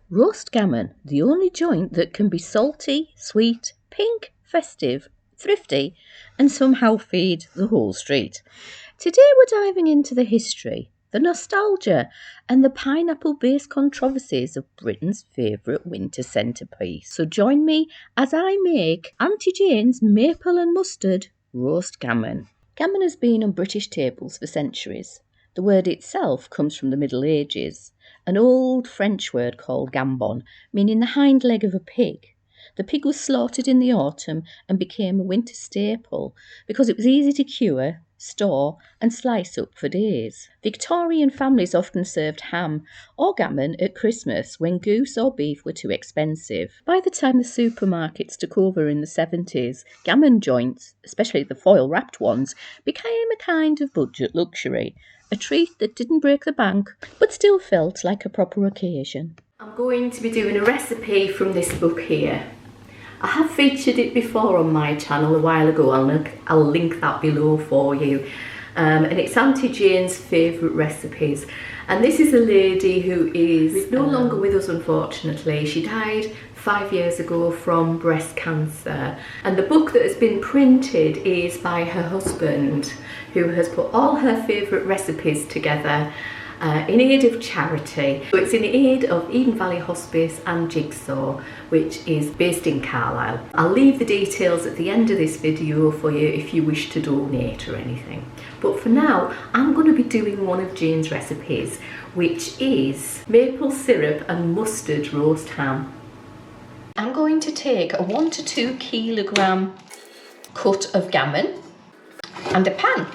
Roast gammon, the only joint that can be salty, sweet, pink, festive, thrifty, and somehow feed the whole street. Today we're diving into the history, the nostalgia, and the pineapple-based controversies of Britain's favourite winter centrepiece. So join me as I make Auntie Jane's maple and mustard roast gammon. Gammon has been on British tables for centuries. The word itself comes from the Middle Ages, an old French word called gambon, meaning the hind leg of a pig. The pig was slaughtered in the autumn and became a winter staple because it was easy to cure, store, and slice up for days. Victorian families often served ham or gammon at Christmas when goose or beef were too expensive. By the time the supermarkets took over in the 70s, gammon joints, especially the foil wrapped ones, became a kind of budget luxury. A treat that didn't break the bank, but still felt like a proper occasion. I'm going to be doing a recipe from this book here. I have featured it before on my channel a while ago. I'll link that below for you. And it's Auntie Jane's favourite recipes. And this is a lady who is no longer with us, unfortunately. She died 5 years ago from breast cancer. And the book that has been printed is by her husband, who has put all her favourite recipes together in aid of charity. So it's in aid of Eden Valley Hospice and Jigsaw, which is based in Carlisle. I'll leave the details at the end of this video for you if you wish to donate or anything. But for now, I'm going to be doing one of Jane's recipes, which is maple syrup and mustard roast ham. I'm going to take a 1 to 2 kilogram cut of gammon and a pan.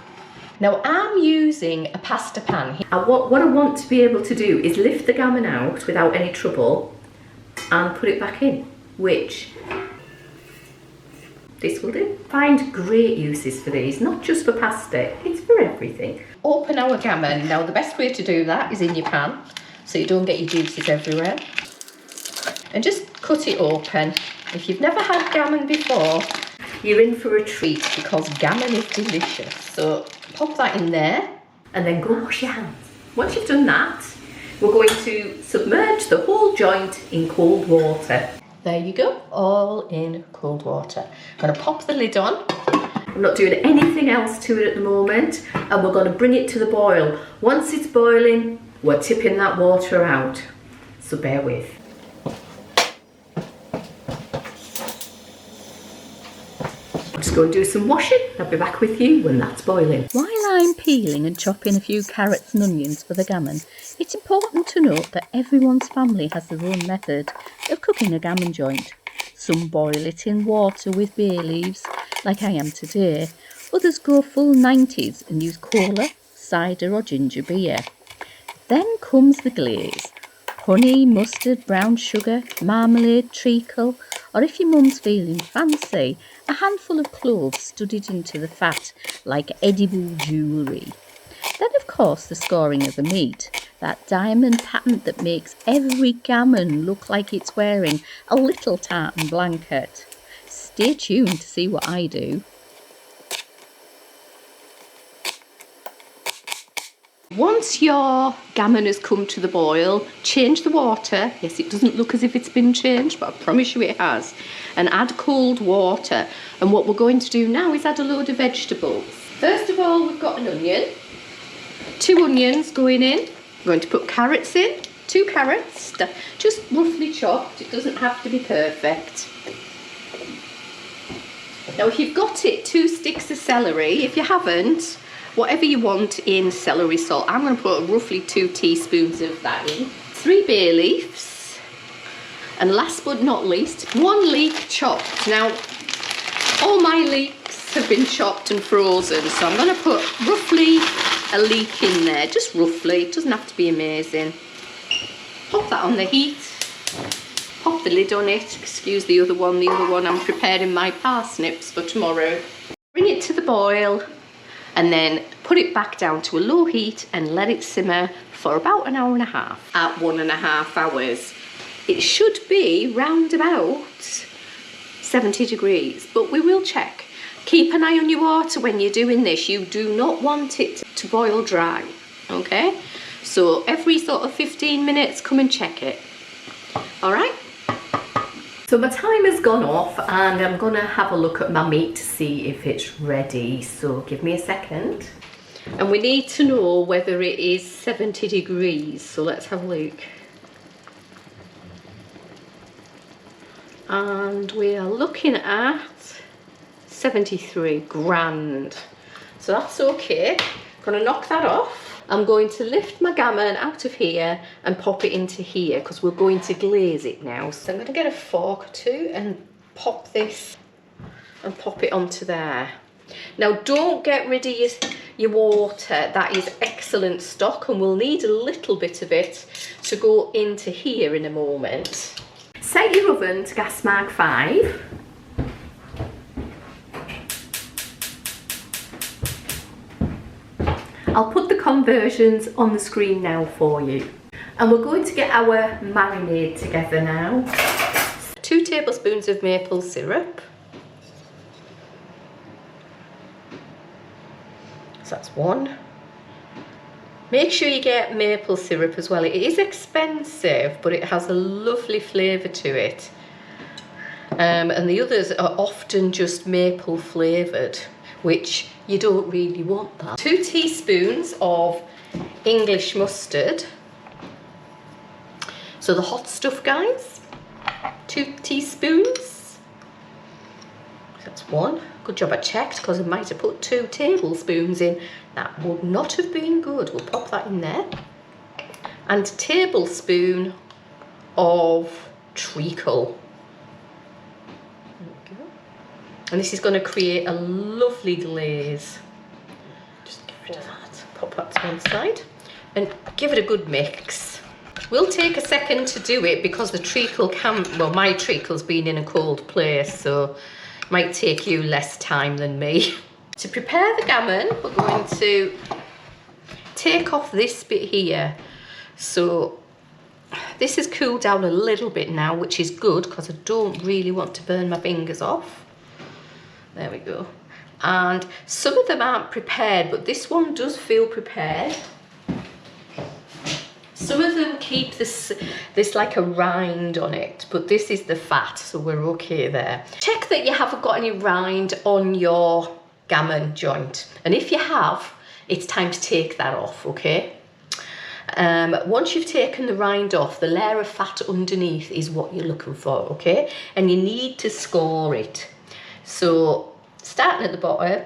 Now I'm using a pasta pan. What I want to be able to do is lift the gammon out without any trouble and put it back in, which this will do. Find great uses for these, not just for pasta, it's for everything. Open our gammon. Now the best way to do that is in your pan, so you don't get your juices everywhere. And just cut it open. If you've never had gammon before, you're in for a treat because gammon is delicious. So pop that in there and then go wash your hands. Once you've done that, we're going to submerge the whole joint in cold water. There you go, all in cold water. I'm going to pop the lid on. I'm not doing anything else to it at the moment, and we're going to bring it to the boil. Once it's boiling, we're tipping that water out, so bear with. Just go and do some washing. I'll be back with you when that's boiling. While I'm peeling and chopping a few carrots and onions for the gammon, it's important to note that everyone's family has their own method of cooking a gammon joint. Some boil it in water with bay leaves, like I am today. Others go full 90s and use cola, cider or ginger beer. Then comes the glaze. Honey, mustard, brown sugar, marmalade, treacle, or if your mum's feeling fancy, a handful of cloves studded into the fat like edible jewellery. Then of course the scoring of the meat, that diamond pattern that makes every gammon look like it's wearing a little tartan blanket. Stay tuned to see what I do. Once your gammon has come to the boil, change the water. Yes, it doesn't look as if it's been changed, but I promise you it has. And add cold water. And what we're going to do now is add a load of vegetables. First of all, we've got an onion. 2 onions going in. We're going to put carrots in. 2 carrots, just roughly chopped. It doesn't have to be perfect. Now, if you've got it, 2 sticks of celery. If you haven't, whatever you want in celery salt. I'm going to put roughly 2 teaspoons of that in. 3 bay leaves. And last but not least, 1 leek chopped. Now, all my leeks have been chopped and frozen, so I'm going to put roughly a leek in there. Just roughly, it doesn't have to be amazing. Pop that on the heat. Pop the lid on it. Excuse the other one I'm preparing my parsnips for tomorrow. Bring it to the boil. And then put it back down to a low heat and let it simmer for about an hour and a half at 1.5 hours. It should be round about 70 degrees, but we will check. Keep an eye on your water when you're doing this. You do not want it to boil dry, okay? So every sort of 15 minutes, come and check it. All right. So my timer's gone off and I'm gonna have a look at my meat to see if it's ready. So give me a second. And we need to know whether it is 70 degrees. So let's have a look. And we are looking at 73 grand. So that's okay. Gonna knock that off. I'm going to lift my gammon out of here and pop it into here because we're going to glaze it now. So I'm going to get a fork or two and pop this and pop it onto there. Now don't get rid of your water, that is excellent stock and we'll need a little bit of it to go into here in a moment. Set your oven to gas mark 5. I'll put the conversions on the screen now for you. And we're going to get our marinade together now. 2 tablespoons of maple syrup. So that's 1. Make sure you get maple syrup as well. It is expensive, but it has a lovely flavour to it. And the others are often just maple flavoured, which you don't really want that. 2 teaspoons of English mustard. So the hot stuff, guys. 2 teaspoons. That's 1. Good job I checked because I might have put 2 tablespoons in. That would not have been good. We'll pop that in there. And a tablespoon of treacle. And this is going to create a lovely glaze. Just get rid of that. Pop that to one side. And give it a good mix. We'll take a second to do it because the treacle can, well, my treacle's been in a cold place, so it might take you less time than me. To prepare the gammon, we're going to take off this bit here. So this has cooled down a little bit now, which is good because I don't really want to burn my fingers off. There we go. And some of them aren't prepared, but this one does feel prepared. Some of them keep this like a rind on it, but this is the fat, so we're okay there. Check that you haven't got any rind on your gammon joint. And if you have, it's time to take that off, okay? Once you've taken the rind off, the layer of fat underneath is what you're looking for, okay? And you need to score it. So, starting at the bottom,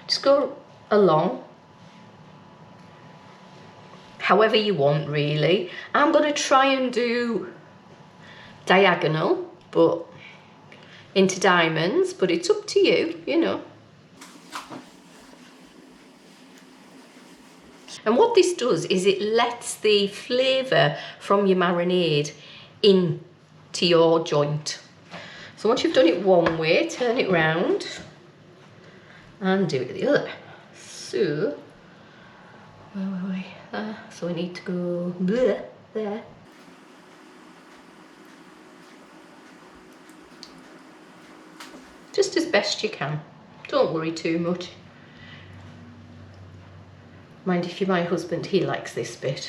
just go along, however you want really. I'm going to try and do diagonal, but into diamonds, but it's up to you, you know. And what this does is it lets the flavour from your marinade into your joint. So once you've done it one way, turn it round and do it the other. So, where were we? So we need to go there. Just as best you can. Don't worry too much. Mind if you're my husband, he likes this bit.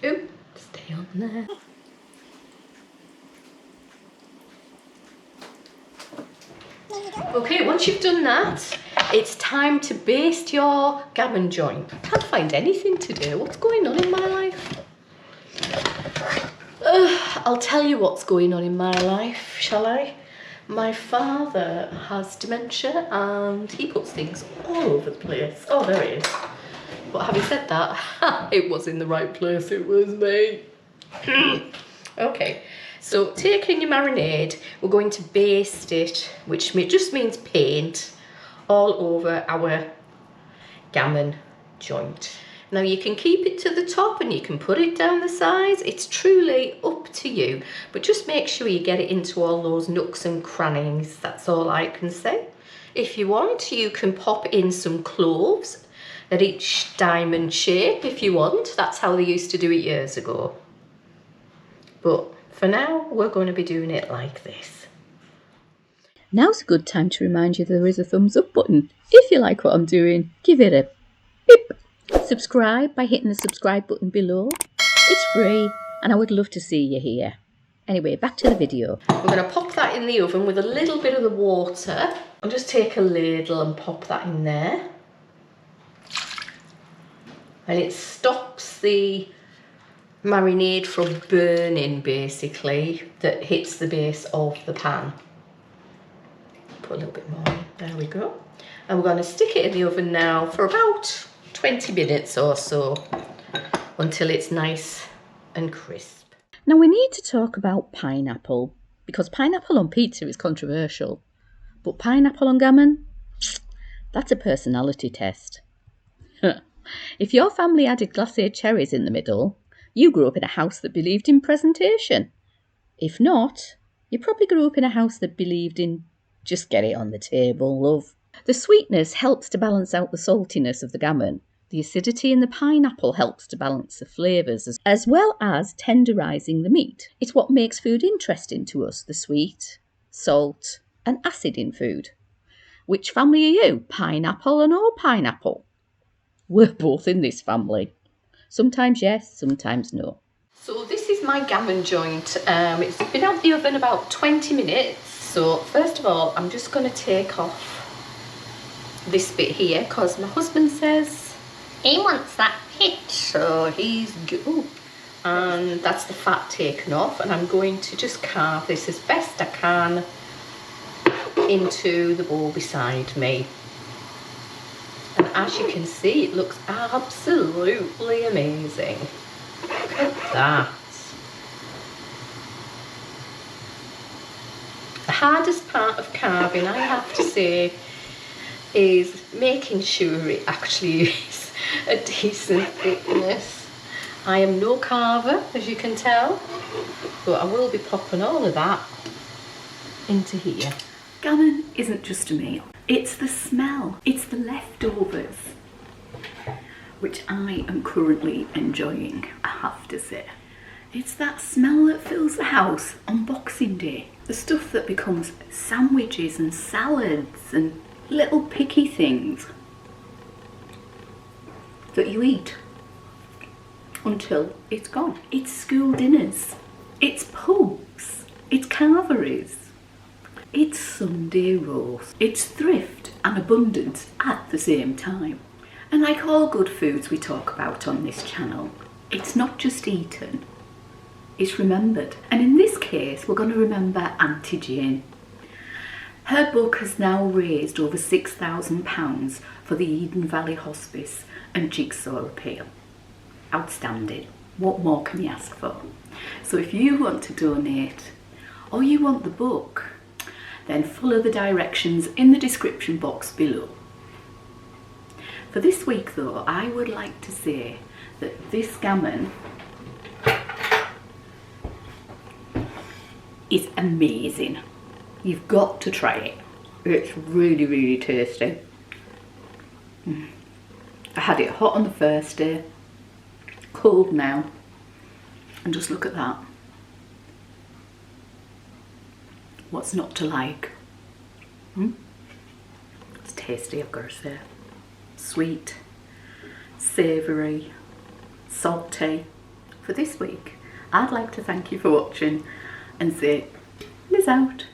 Oh, stay on there. Okay, once you've done that, it's time to baste your gammon joint. Can't find anything to do. What's going on in my life? I'll tell you what's going on in my life, shall I? My father has dementia and he puts things all over the place. Oh, there it is. But having said that, it was in the right place, it was me. Okay. So taking your marinade, we're going to baste it, which just means paint, all over our gammon joint. Now you can keep it to the top and you can put it down the sides. It's truly up to you, but just make sure you get it into all those nooks and crannies. That's all I can say. If you want, you can pop in some cloves at each diamond shape if you want. That's how they used to do it years ago. But for now, we're going to be doing it like this. Now's a good time to remind you there is a thumbs up button. If you like what I'm doing, give it a beep. Subscribe by hitting the subscribe button below. It's free and I would love to see you here. Anyway, back to the video. We're going to pop that in the oven with a little bit of the water. I'll just take a ladle and pop that in there. And it stops the marinade from burning, basically, that hits the base of the pan. Put a little bit more in. There we go. And we're going to stick it in the oven now for about 20 minutes or so until it's nice and crisp. Now we need to talk about pineapple because pineapple on pizza is controversial. But pineapple on gammon? That's a personality test. If your family added glacé cherries in the middle, you grew up in a house that believed in presentation. If not, you probably grew up in a house that believed in just get it on the table, love. The sweetness helps to balance out the saltiness of the gammon. The acidity in the pineapple helps to balance the flavours as well as tenderising the meat. It's what makes food interesting to us, the sweet, salt and acid in food. Which family are you? Pineapple or no pineapple? We're both in this family. Sometimes yes, sometimes no. So this is my gammon joint. It's been out the oven about 20 minutes. So first of all, I'm just going to take off this bit here because my husband says he wants that bit. So he's good. And that's the fat taken off. And I'm going to just carve this as best I can into the bowl beside me. And as you can see, it looks absolutely amazing. Look at that. The hardest part of carving, I have to say, is making sure it actually is a decent thickness. I am no carver, as you can tell, but I will be popping all of that into here. Gammon isn't just a meal, it's the smell, it's the leftovers, which I am currently enjoying, I have to say. It's that smell that fills the house on Boxing Day. The stuff that becomes sandwiches and salads and little picky things that you eat until it's gone. It's school dinners, it's pubs, it's carveries. It's Sunday roast. It's thrift and abundance at the same time. And like all good foods we talk about on this channel, it's not just eaten, it's remembered. And in this case, we're going to remember Auntie Jane. Her book has now raised over £6,000 for the Eden Valley Hospice and Jigsaw Appeal. Outstanding. What more can you ask for? So if you want to donate or you want the book, then follow the directions in the description box below. For this week though, I would like to say that this gammon is amazing. You've got to try it. It's really, really tasty. I had it hot on the first day, cold now, and just look at that. What's not to like? It's tasty, I've got to say. Sweet, savoury, salty. For this week, I'd like to thank you for watching and say, Liz out.